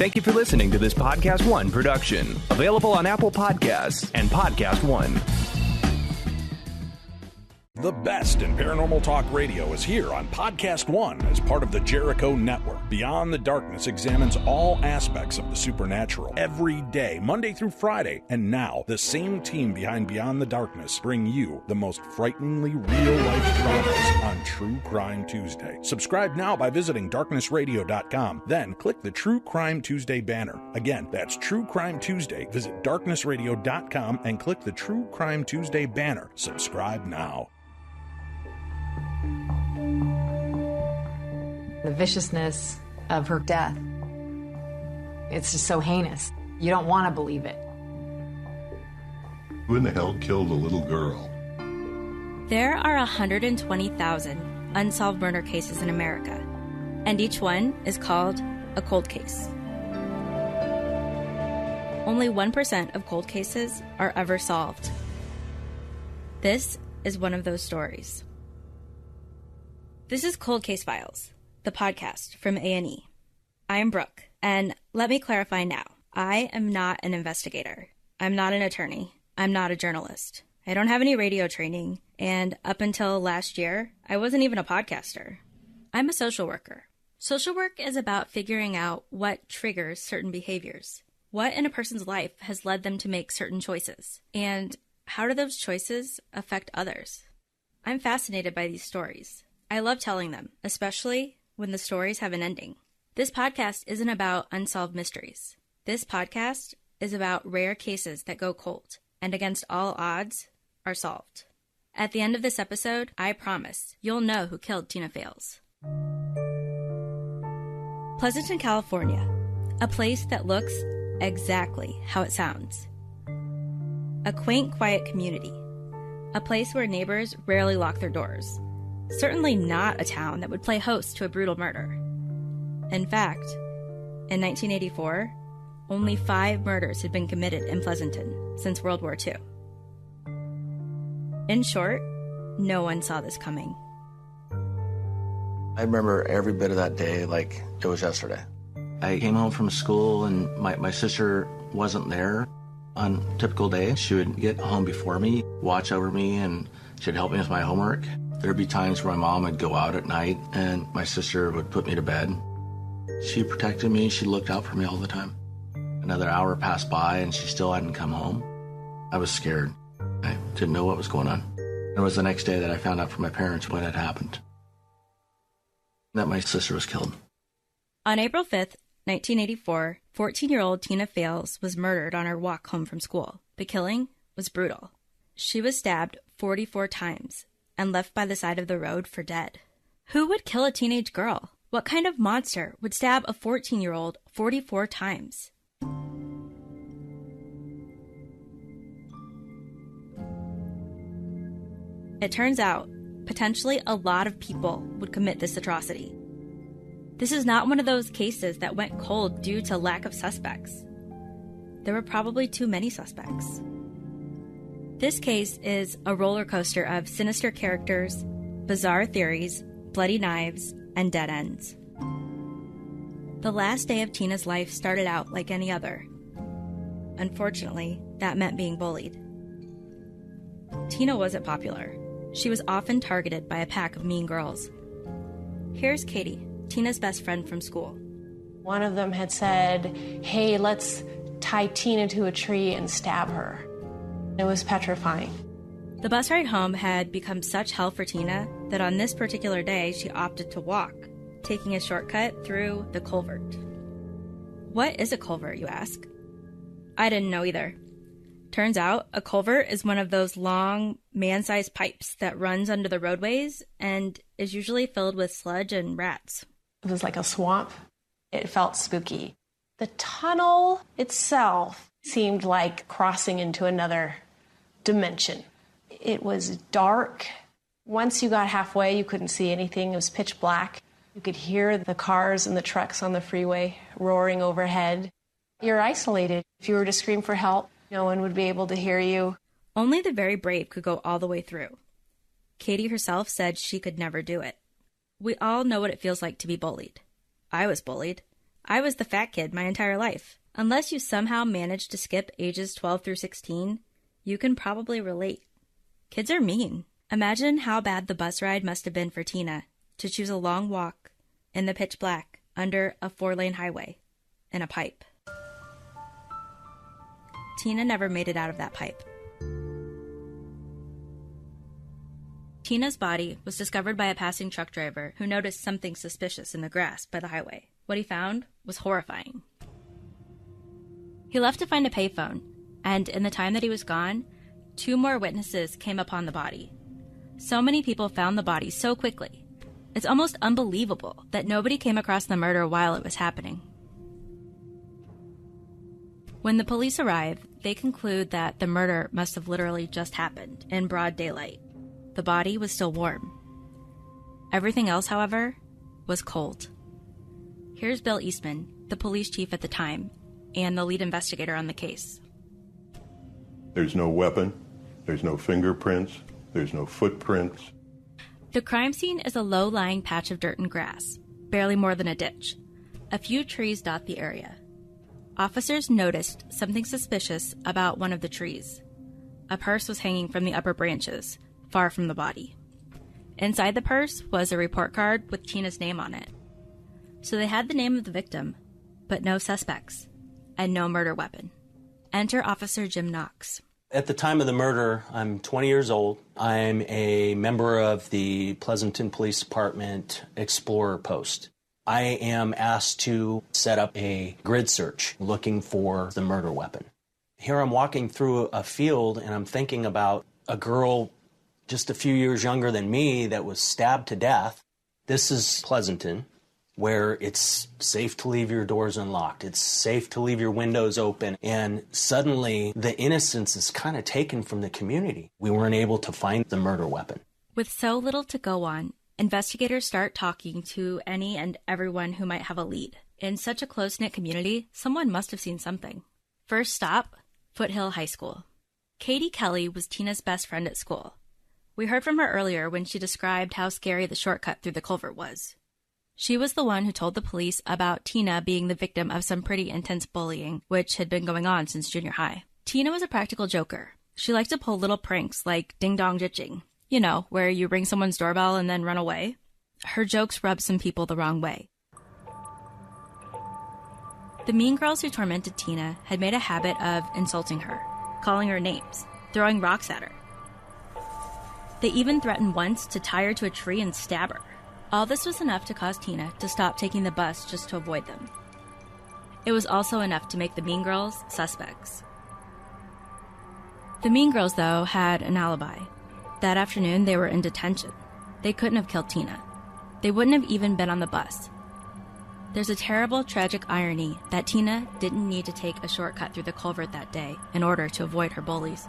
Thank you for listening to this Podcast One production. Available on Apple Podcasts and Podcast One. The best in paranormal talk radio is here on Podcast One as part of the Jericho Network. Beyond the Darkness examines all aspects of the supernatural every day, Monday through Friday. And now, the same team behind Beyond the Darkness bring you the most frighteningly real-life dramas on True Crime Tuesday. Subscribe now by visiting darknessradio.com. Then click the True Crime Tuesday banner. Again, that's True Crime Tuesday. Visit darknessradio.com and click the True Crime Tuesday banner. Subscribe now. The viciousness of her death, it's just so heinous. You don't want to believe it. Who in the hell killed a little girl? There are 120,000 unsolved murder cases in America, and each one is called a cold case. Only 1% of cold cases are ever solved. This is one of those stories. This is Cold Case Files, the podcast from A&E. I am Brooke, and let me clarify now. I am not an investigator. I'm not an attorney. I'm not a journalist. I don't have any radio training, and up until last year, I wasn't even a podcaster. I'm a social worker. Social work is about figuring out what triggers certain behaviors, what in a person's life has led them to make certain choices, and how do those choices affect others. I'm fascinated by these stories. I love telling them, especially when the stories have an ending. This podcast isn't about unsolved mysteries. This podcast is about rare cases that go cold and against all odds are solved. At the end of this episode, I promise you'll know who killed Tina Faelz. Pleasanton, California, a place that looks exactly how it sounds. A quaint, quiet community, a place where neighbors rarely lock their doors. Certainly not a town that would play host to a brutal murder. In fact, in 1984, only 5 murders had been committed in Pleasanton since World War II. In short, no one saw this coming. I remember every bit of that day like it was yesterday. I came home from school and my sister wasn't there. On a typical day, she would get home before me, watch over me, and she'd help me with my homework. There'd be times where my mom would go out at night and my sister would put me to bed. She protected me. She looked out for me all the time. Another hour passed by and she still hadn't come home. I was scared. I didn't know what was going on. It was the next day that I found out from my parents what had happened. That my sister was killed. On April 5th, 1984, 14-year-old Tina Faelz was murdered on her walk home from school. The killing was brutal. She was stabbed 44 times and left by the side of the road for dead. Who would kill a teenage girl? What kind of monster would stab a 14-year-old 44 times? It turns out, potentially a lot of people would commit this atrocity. This is not one of those cases that went cold due to lack of suspects. There were probably too many suspects. This case is a roller coaster of sinister characters, bizarre theories, bloody knives, and dead ends. The last day of Tina's life started out like any other. Unfortunately, that meant being bullied. Tina wasn't popular. She was often targeted by a pack of mean girls. Here's Katie, Tina's best friend from school. One of them had said, "Hey, let's tie Tina to a tree and stab her." It was petrifying. The bus ride home had become such hell for Tina that on this particular day she opted to walk, taking a shortcut through the Culvert. What is a culvert, you ask? I didn't know either. Turns out, a culvert is one of those long, man-sized pipes that runs under the roadways and is usually filled with sludge and rats. It was like a swamp. It felt spooky. The tunnel itself seemed like crossing into another dimension. It was dark. Once you got halfway, you couldn't see anything. It was pitch black. You could hear the cars and the trucks on the freeway roaring overhead. You're isolated. If you were to scream for help, no one would be able to hear you. Only the very brave could go all the way through. Katie herself said she could never do it. We all know what it feels like to be bullied. I was bullied. I was the fat kid my entire life. Unless you somehow managed to skip ages 12 through 16, you can probably relate. Kids are mean. Imagine how bad the bus ride must have been for Tina to choose a long walk in the pitch black under a 4-lane highway in a pipe. Tina never made it out of that pipe. Tina's body was discovered by a passing truck driver who noticed something suspicious in the grass by the highway. What he found was horrifying. He left to find a payphone, and in the time that he was gone, 2 more witnesses came upon the body. So many people found the body so quickly. It's almost unbelievable that nobody came across the murder while it was happening. When the police arrive, they conclude that the murder must have literally just happened in broad daylight. The body was still warm. Everything else, however, was cold. Here's Bill Eastman, the police chief at the time, and the lead investigator on the case. There's no weapon, there's no fingerprints, there's no footprints. The crime scene is a low-lying patch of dirt and grass, barely more than a ditch. A few trees dot the area. Officers noticed something suspicious about one of the trees. A purse was hanging from the upper branches, far from the body. Inside the purse was a report card with Tina's name on it. So they had the name of the victim, but no suspects, and no murder weapon. Enter Officer Jim Knox. At the time of the murder, I'm 20 years old. I'm a member of the Pleasanton Police Department Explorer Post. I am asked to set up a grid search looking for the murder weapon. Here I'm walking through a field and I'm thinking about a girl just a few years younger than me that was stabbed to death. This is Pleasanton, where it's safe to leave your doors unlocked. It's safe to leave your windows open. And suddenly the innocence is kind of taken from the community. We weren't able to find the murder weapon. With so little to go on, investigators start talking to any and everyone who might have a lead. In such a close-knit community, someone must have seen something. First stop, Foothill High School. Katie Kelly was Tina's best friend at school. We heard from her earlier when she described how scary the shortcut through the culvert was. She was the one who told the police about Tina being the victim of some pretty intense bullying, which had been going on since junior high. Tina was a practical joker. She liked to pull little pranks like ding-dong ditching. You know, where you ring someone's doorbell and then run away. Her jokes rubbed some people the wrong way. The mean girls who tormented Tina had made a habit of insulting her, calling her names, throwing rocks at her. They even threatened once to tie her to a tree and stab her. All this was enough to cause Tina to stop taking the bus just to avoid them. It was also enough to make the mean girls suspects. The mean girls, though, had an alibi. That afternoon, they were in detention. They couldn't have killed Tina. They wouldn't have even been on the bus. There's a terrible, tragic irony that Tina didn't need to take a shortcut through the culvert that day in order to avoid her bullies.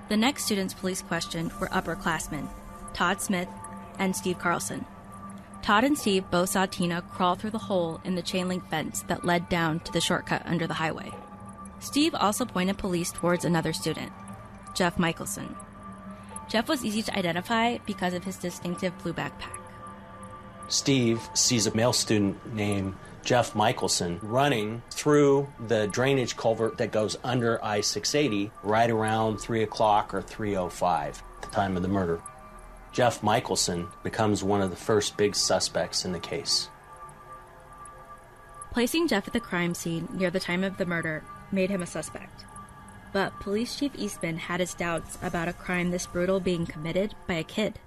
The next students police questioned were upperclassmen, Todd Smith and Steve Carlson. Todd and Steve both saw Tina crawl through the hole in the chain-link fence that led down to the shortcut under the highway. Steve also pointed police towards another student, Jeff Michelson. Jeff was easy to identify because of his distinctive blue backpack. Steve sees a male student named Jeff Michelson running through the drainage culvert that goes under I-680 right around 3 o'clock or 3:05 at the time of the murder. Jeff Michelson becomes one of the first big suspects in the case. Placing Jeff at the crime scene near the time of the murder made him a suspect. But Police Chief Eastman had his doubts about a crime this brutal being committed by a kid.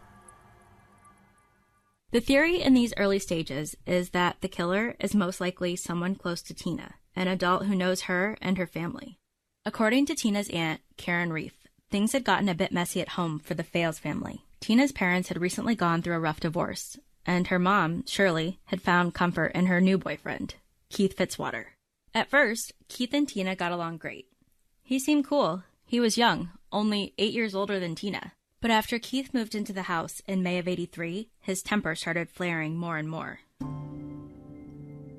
The theory in these early stages is that the killer is most likely someone close to Tina, an adult who knows her and her family. According to Tina's aunt, Karen Reef, things had gotten a bit messy at home for the Faelz family. Tina's parents had recently gone through a rough divorce, and her mom, Shirley, had found comfort in her new boyfriend, Keith Fitzwater. At first, Keith and Tina got along great. He seemed cool. He was young, only 8 years older than Tina. But after Keith moved into the house in May of '83, his temper started flaring more and more.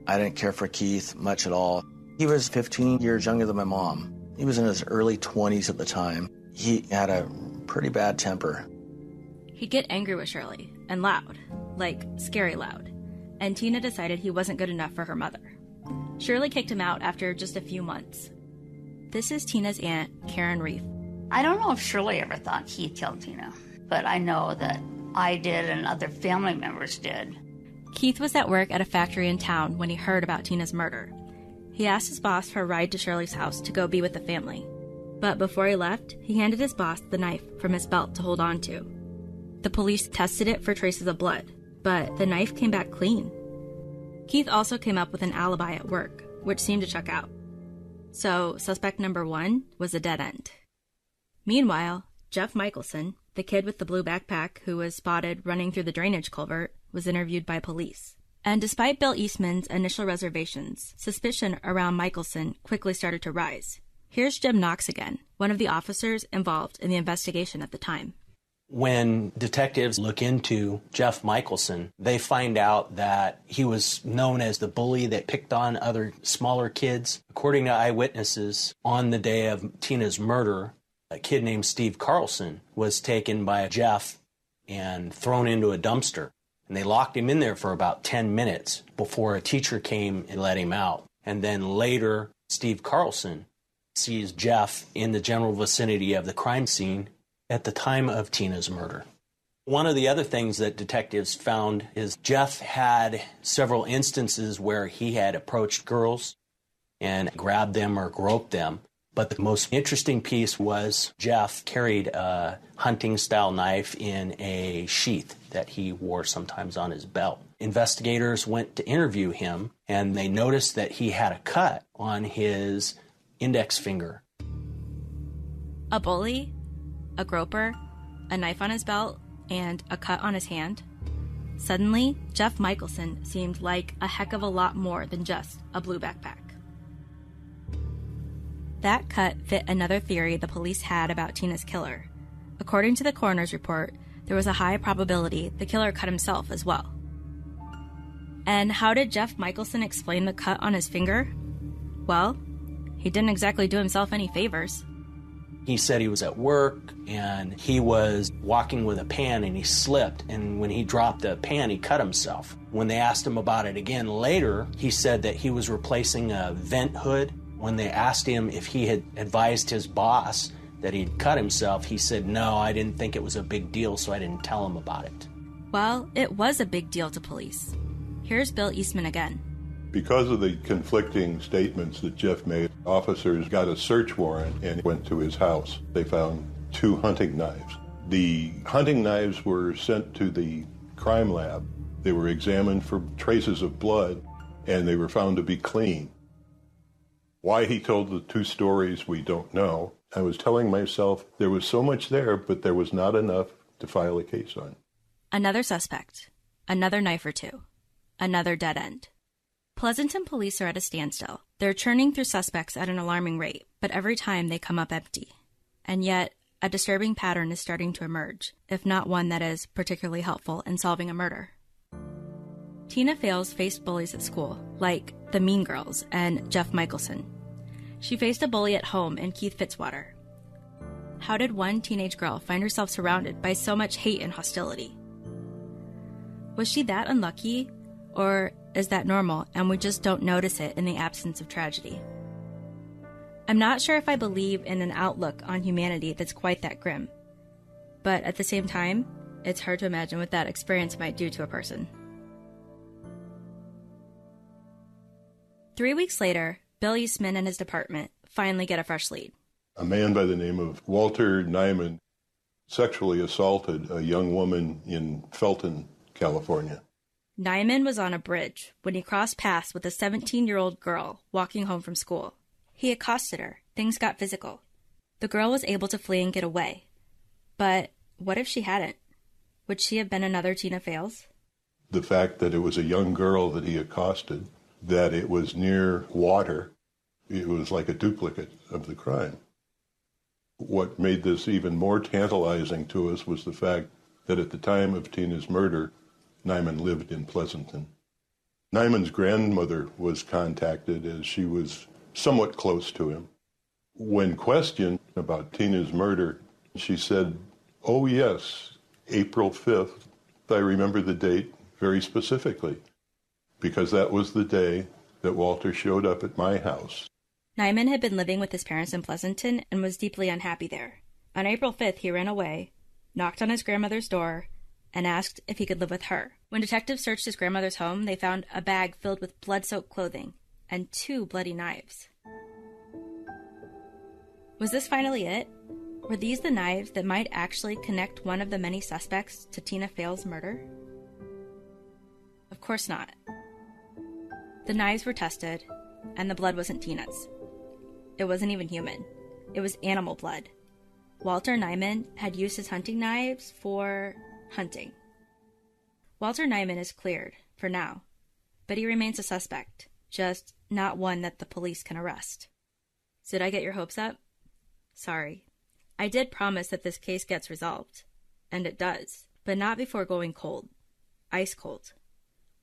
I didn't care for Keith much at all. He was 15 years younger than my mom. He was in his early 20s at the time. He had a pretty bad temper. He'd get angry with Shirley, and loud, like scary loud. and Tina decided he wasn't good enough for her mother. Shirley kicked him out after just a few months. This is Tina's aunt, Karen Reef. I don't know if Shirley ever thought he killed Tina, but I know that I did and other family members did. Keith was at work at a factory in town when he heard about Tina's murder. He asked his boss for a ride to Shirley's house to go be with the family. But before he left, he handed his boss the knife from his belt to hold on to. The police tested it for traces of blood, but the knife came back clean. Keith also came up with an alibi at work, which seemed to check out. So, suspect number 1 was a dead end. Meanwhile, Jeff Michelson, the kid with the blue backpack who was spotted running through the drainage culvert, was interviewed by police. And despite Bill Eastman's initial reservations, suspicion around Michelson quickly started to rise. Here's Jim Knox again, one of the officers involved in the investigation at the time. When detectives look into Jeff Michelson, they find out that he was known as the bully that picked on other smaller kids. According to eyewitnesses, on the day of Tina's murder, a kid named Steve Carlson was taken by Jeff and thrown into a dumpster. And they locked him in there for about 10 minutes before a teacher came and let him out. And then later, Steve Carlson sees Jeff in the general vicinity of the crime scene at the time of Tina's murder. One of the other things that detectives found is Jeff had several instances where he had approached girls and grabbed them or groped them. But the most interesting piece was Jeff carried a hunting-style knife in a sheath that he wore sometimes on his belt. Investigators went to interview him, and they noticed that he had a cut on his index finger. A bully, a groper, a knife on his belt, and a cut on his hand. Suddenly, Jeff Michelson seemed like a heck of a lot more than just a blue backpack. That cut fit another theory the police had about Tina's killer. According to the coroner's report, there was a high probability the killer cut himself as well. And how did Jeff Michelson explain the cut on his finger? Well, he didn't exactly do himself any favors. He said he was at work and he was walking with a pan and he slipped, and when he dropped the pan, he cut himself. When they asked him about it again later, he said that he was replacing a vent hood. When they asked him if he had advised his boss that he'd cut himself, he said, "No, I didn't think it was a big deal, so I didn't tell him about it." Well, it was a big deal to police. Here's Bill Eastman again. Because of the conflicting statements that Jeff made, officers got a search warrant and went to his house. They found 2 hunting knives. The hunting knives were sent to the crime lab. They were examined for traces of blood, and they were found to be clean. Why he told the 2 stories, we don't know. I was telling myself there was so much there, but there was not enough to file a case on. Another suspect, another knife or 2, another dead end. Pleasanton police are at a standstill. They're churning through suspects at an alarming rate, but every time they come up empty. And yet, a disturbing pattern is starting to emerge, if not one that is particularly helpful in solving a murder. Tina Faelz faced bullies at school, like the Mean Girls and Jeff Michelson. She faced a bully at home in Keith Fitzwater. How did one teenage girl find herself surrounded by so much hate and hostility? Was she that unlucky, or is that normal and we just don't notice it in the absence of tragedy? I'm not sure if I believe in an outlook on humanity that's quite that grim, but at the same time, it's hard to imagine what that experience might do to a person. 3 weeks later, Bill Eastman and his department finally get a fresh lead. A man by the name of Walter Nyman sexually assaulted a young woman in Felton, California. Nyman was on a bridge when he crossed paths with a 17-year-old girl walking home from school. He accosted her. Things got physical. The girl was able to flee and get away. But what if she hadn't? Would she have been another Tina Faelz? The fact that it was a young girl that he accosted, that it was near water, it was like a duplicate of the crime. What made this even more tantalizing to us was the fact that at the time of Tina's murder, Nyman lived in Pleasanton. Nyman's grandmother was contacted as she was somewhat close to him. When questioned about Tina's murder, she said, "Oh yes, April 5th. I remember the date very specifically." because that was the day that Walter showed up at my house. Nyman had been living with his parents in Pleasanton and was deeply unhappy there. On April 5th, he ran away, knocked on his grandmother's door, and asked if he could live with her. When detectives searched his grandmother's home, they found a bag filled with blood-soaked clothing and 2 bloody knives. Was this finally it? Were these the knives that might actually connect one of the many suspects to Tina Faelz's murder? Of course not. The knives were tested, and the blood wasn't Tina's. It wasn't even human. It was animal blood. Walter Nyman had used his hunting knives for hunting. Walter Nyman is cleared, for now, but he remains a suspect, just not one that the police can arrest. Did I get your hopes up? Sorry. I did promise that this case gets resolved, and it does, but not before going cold. Ice cold.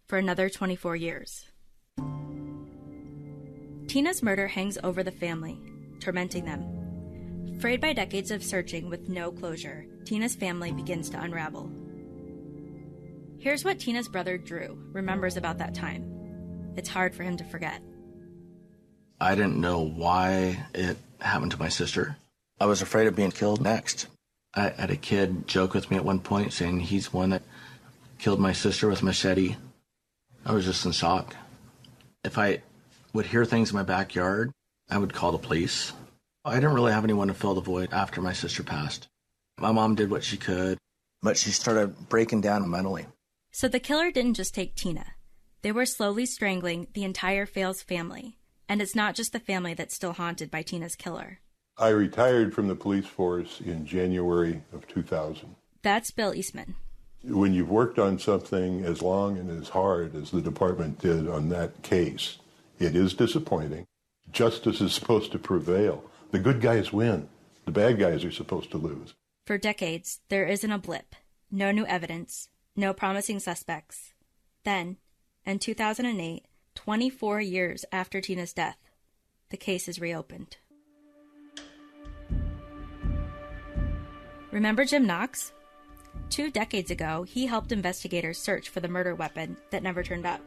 For another 24 years. Tina's murder hangs over the family, tormenting them. Frayed by decades of searching with no closure, Tina's family begins to unravel. Here's what Tina's brother Drew remembers about that time. It's hard for him to forget. I didn't know why it happened to my sister. I was afraid of being killed next. I had a kid joke with me at one point saying he's one that killed my sister with a machete. I was just in shock. If I would hear things in my backyard, I would call the police. I didn't really have anyone to fill the void after my sister passed. My mom did what she could, but she started breaking down mentally. So the killer didn't just take Tina. They were slowly strangling the entire Faelz family. And it's not just the family that's still haunted by Tina's killer. I retired from the police force in January of 2000. That's Bill Eastman. When you've worked on something as long and as hard as the department did on that case, it is disappointing. Justice is supposed to prevail. The good guys win. The bad guys are supposed to lose. For decades, there isn't a blip. No new evidence. No promising suspects. Then, in 2008, 24 years after Tina's death, the case is reopened. Remember Jim Knox? 2 decades ago, he helped investigators search for the murder weapon that never turned up.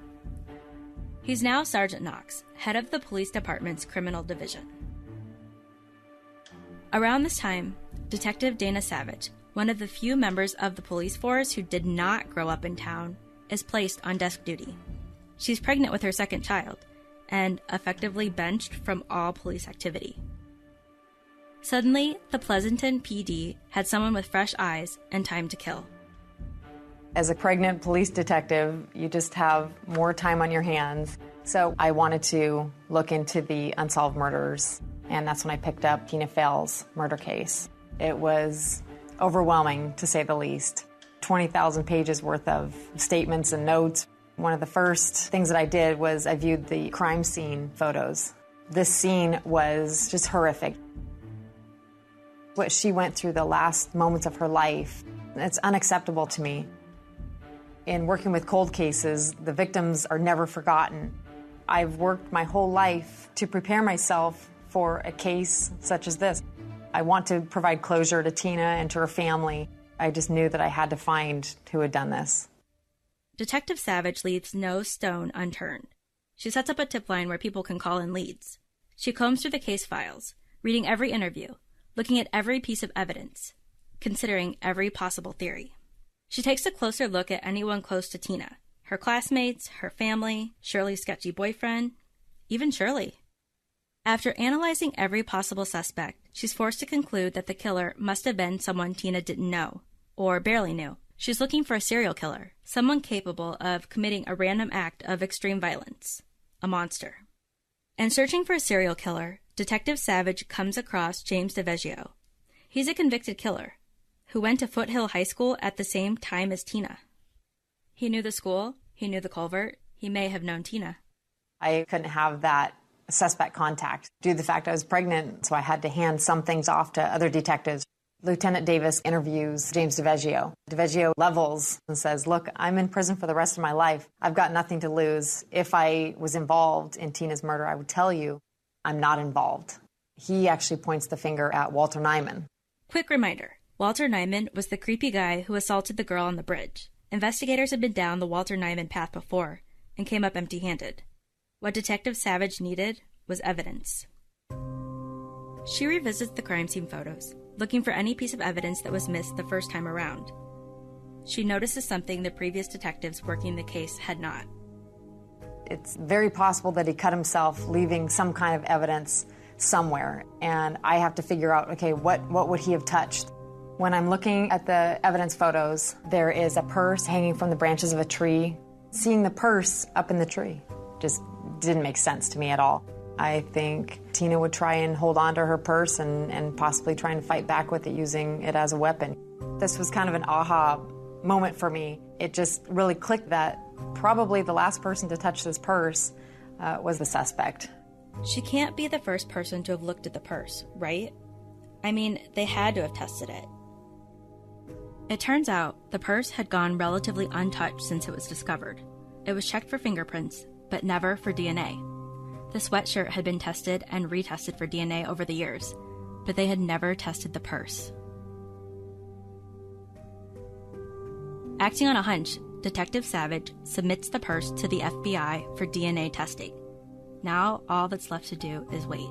He's now Sergeant Knox, head of the police department's criminal division. Around this time, Detective Dana Savage, one of the few members of the police force who did not grow up in town, is placed on desk duty. She's pregnant with her second child, and effectively benched from all police activity. Suddenly, the Pleasanton PD had someone with fresh eyes and time to kill. As a pregnant police detective, you just have more time on your hands. So I wanted to look into the unsolved murders, and that's when I picked up Tina Faelz's murder case. It was overwhelming, to say the least. 20,000 pages worth of statements and notes. One of the first things that I did was I viewed the crime scene photos. This scene was just horrific. What she went through the last moments of her life, it's unacceptable to me. In working with cold cases, the victims are never forgotten. I've worked my whole life to prepare myself for a case such as this. I want to provide closure to Tina and to her family. I just knew that I had to find who had done this. Detective Savage leaves no stone unturned. She sets up a tip line where people can call in leads. She combs through the case files, reading every interview, looking at every piece of evidence, considering every possible theory. She takes a closer look at anyone close to Tina, her classmates, her family, Shirley's sketchy boyfriend, even Shirley. After analyzing every possible suspect, she's forced to conclude that the killer must have been someone Tina didn't know, or barely knew. She's looking for a serial killer, someone capable of committing a random act of extreme violence, a monster. And searching for a serial killer, Detective Savage comes across James DiVeggio. He's a convicted killer who went to Foothill High School at the same time as Tina. He knew the school, he knew the Culvert, he may have known Tina. I couldn't have that suspect contact due to the fact I was pregnant, so I had to hand some things off to other detectives. Lieutenant Davis interviews James DiVeggio. DiVeggio levels and says, look, I'm in prison for the rest of my life. I've got nothing to lose. If I was involved in Tina's murder, I would tell you I'm not involved. He actually points the finger at Walter Nyman. Quick reminder, Walter Nyman was the creepy guy who assaulted the girl on the bridge. Investigators had been down the Walter Nyman path before, and came up empty-handed. What Detective Savage needed was evidence. She revisits the crime scene photos, looking for any piece of evidence that was missed the first time around. She notices something the previous detectives working the case had not. It's very possible that he cut himself, leaving some kind of evidence somewhere. And I have to figure out, okay, what would he have touched? When I'm looking at the evidence photos, there is a purse hanging from the branches of a tree. Seeing the purse up in the tree just didn't make sense to me at all. I think Tina would try and hold on to her purse and possibly try and fight back with it, using it as a weapon. This was kind of an aha moment for me. It just really clicked that probably the last person to touch this purse was the suspect. She can't be the first person to have looked at the purse, right? I mean, they had to have tested it. It turns out the purse had gone relatively untouched since it was discovered. It was checked for fingerprints, but never for DNA. The sweatshirt had been tested and retested for DNA over the years, but they had never tested the purse. Acting on a hunch, Detective Savage submits the purse to the FBI for DNA testing. Now all that's left to do is wait.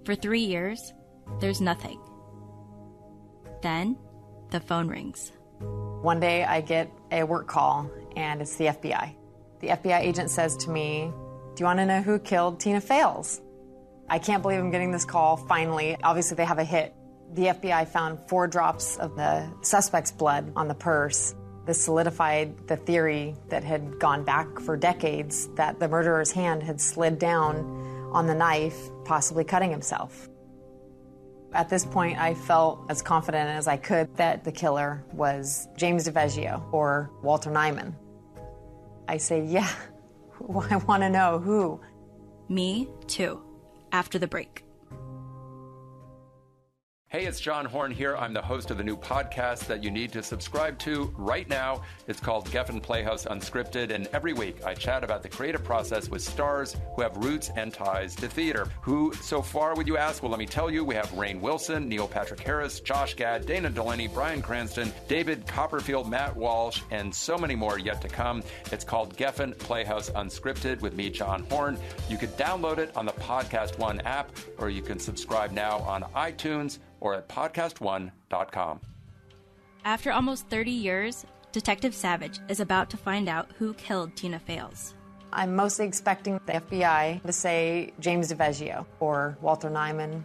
For 3 years, there's nothing. Then, the phone rings. One day I get a work call, and it's the FBI. The FBI agent says to me, "Do you want to know who killed Tina Faelz?" I can't believe I'm getting this call finally. Obviously, they have a hit. The FBI found 4 drops of the suspect's blood on the purse. This solidified the theory that had gone back for decades, that the murderer's hand had slid down on the knife, possibly cutting himself. At this point, I felt as confident as I could that the killer was James DiVeggio or Walter Nyman. I say, yeah, I want to know who. Me, too, after the break. Hey, it's John Horn here. I'm the host of the new podcast that you need to subscribe to right now. It's called Geffen Playhouse Unscripted, and every week I chat about the creative process with stars who have roots and ties to theater. Who so far, would you ask? Well, let me tell you, we have Rainn Wilson, Neil Patrick Harris, Josh Gad, Dana Delaney, Bryan Cranston, David Copperfield, Matt Walsh, and so many more yet to come. It's called Geffen Playhouse Unscripted with me, John Horn. You could download it on the Podcast One app, or you can subscribe now on iTunes or at podcastone.com. After almost 30 years, Detective Savage is about to find out who killed Tina Faelz. I'm mostly expecting the FBI to say James DiVeggio or Walter Nyman.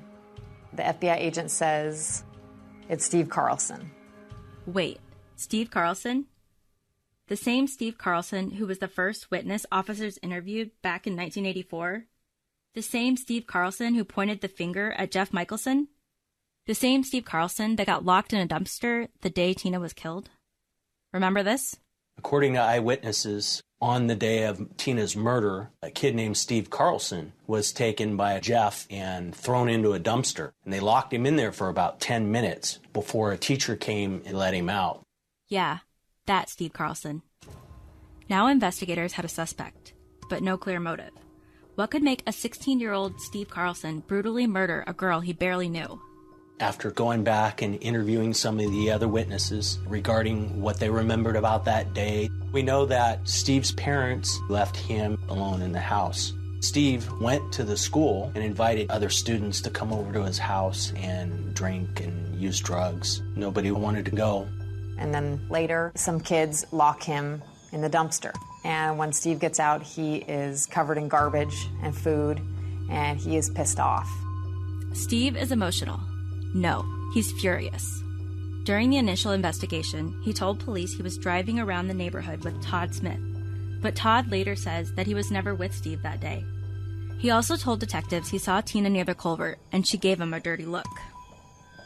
The FBI agent says it's Steve Carlson. Wait, Steve Carlson? The same Steve Carlson who was the first witness officers interviewed back in 1984? The same Steve Carlson who pointed the finger at Jeff Michelson? The same Steve Carlson that got locked in a dumpster the day Tina was killed? Remember this? According to eyewitnesses, on the day of Tina's murder, a kid named Steve Carlson was taken by Jeff and thrown into a dumpster. And they locked him in there for about 10 minutes before a teacher came and let him out. Yeah, that's Steve Carlson. Now investigators had a suspect, but no clear motive. What could make a 16-year-old Steve Carlson brutally murder a girl he barely knew? After going back and interviewing some of the other witnesses regarding what they remembered about that day, we know that Steve's parents left him alone in the house. Steve went to the school and invited other students to come over to his house and drink and use drugs. Nobody wanted to go. And then later, some kids lock him in the dumpster. And when Steve gets out, he is covered in garbage and food, and he is pissed off. Steve is emotional. No, he's furious. During the initial investigation, he told police he was driving around the neighborhood with Todd Smith, but Todd later says that he was never with Steve that day. He also told detectives he saw Tina near the Culvert, and she gave him a dirty look.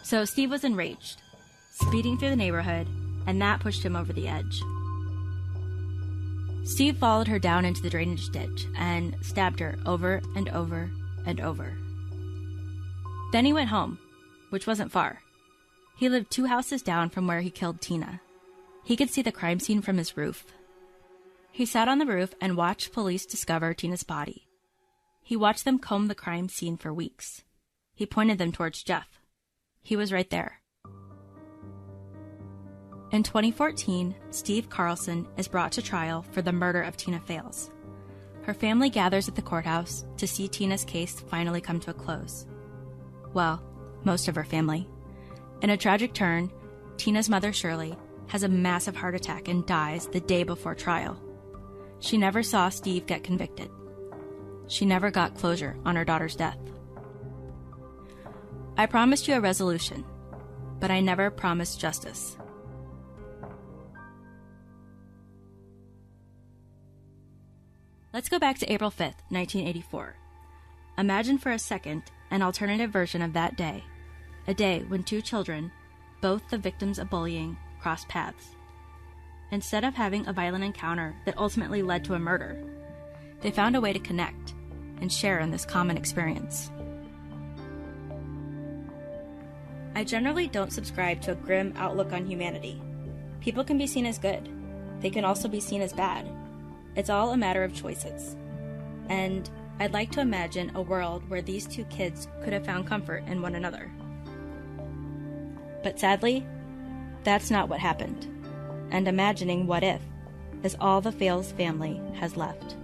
So Steve was enraged, speeding through the neighborhood, and that pushed him over the edge. Steve followed her down into the drainage ditch and stabbed her over and over and over. Then he went home, which wasn't far. He lived 2 houses down from where he killed Tina. He could see the crime scene from his roof. He sat on the roof and watched police discover Tina's body. He watched them comb the crime scene for weeks. He pointed them towards Jeff. He was right there. In 2014, Steve Carlson is brought to trial for the murder of Tina Faelz. Her family gathers at the courthouse to see Tina's case finally come to a close. Well, most of her family. In a tragic turn, Tina's mother, Shirley, has a massive heart attack and dies the day before trial. She never saw Steve get convicted. She never got closure on her daughter's death. I promised you a resolution, but I never promised justice. Let's go back to April 5th, 1984. Imagine for a second an alternative version of that day. A day when two children, both the victims of bullying, crossed paths. Instead of having a violent encounter that ultimately led to a murder, they found a way to connect and share in this common experience. I generally don't subscribe to a grim outlook on humanity. People can be seen as good. They can also be seen as bad. It's all a matter of choices. And I'd like to imagine a world where these two kids could have found comfort in one another. But sadly, that's not what happened. And imagining what if is all the Faelz family has left.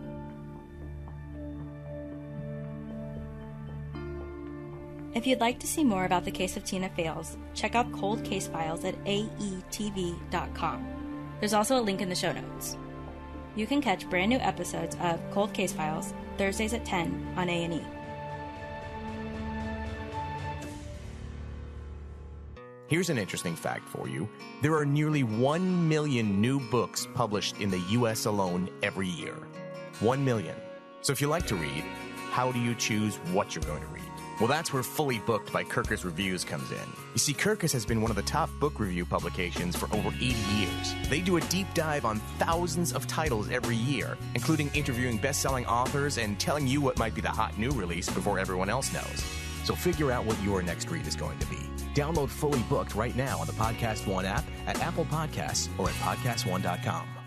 If you'd like to see more about the case of Tina Faelz, check out Cold Case Files at aetv.com. There's also a link in the show notes. You can catch brand new episodes of Cold Case Files Thursdays at 10 on A&E. Here's an interesting fact for you. There are nearly 1 million new books published in the U.S. alone every year. 1 million. So if you like to read, how do you choose what you're going to read? Well, that's where Fully Booked by Kirkus Reviews comes in. You see, Kirkus has been one of the top book review publications for over 80 years. They do a deep dive on thousands of titles every year, including interviewing best-selling authors and telling you what might be the hot new release before everyone else knows. So figure out what your next read is going to be. Download Fully Booked right now on the Podcast One app, at Apple Podcasts, or at PodcastOne.com.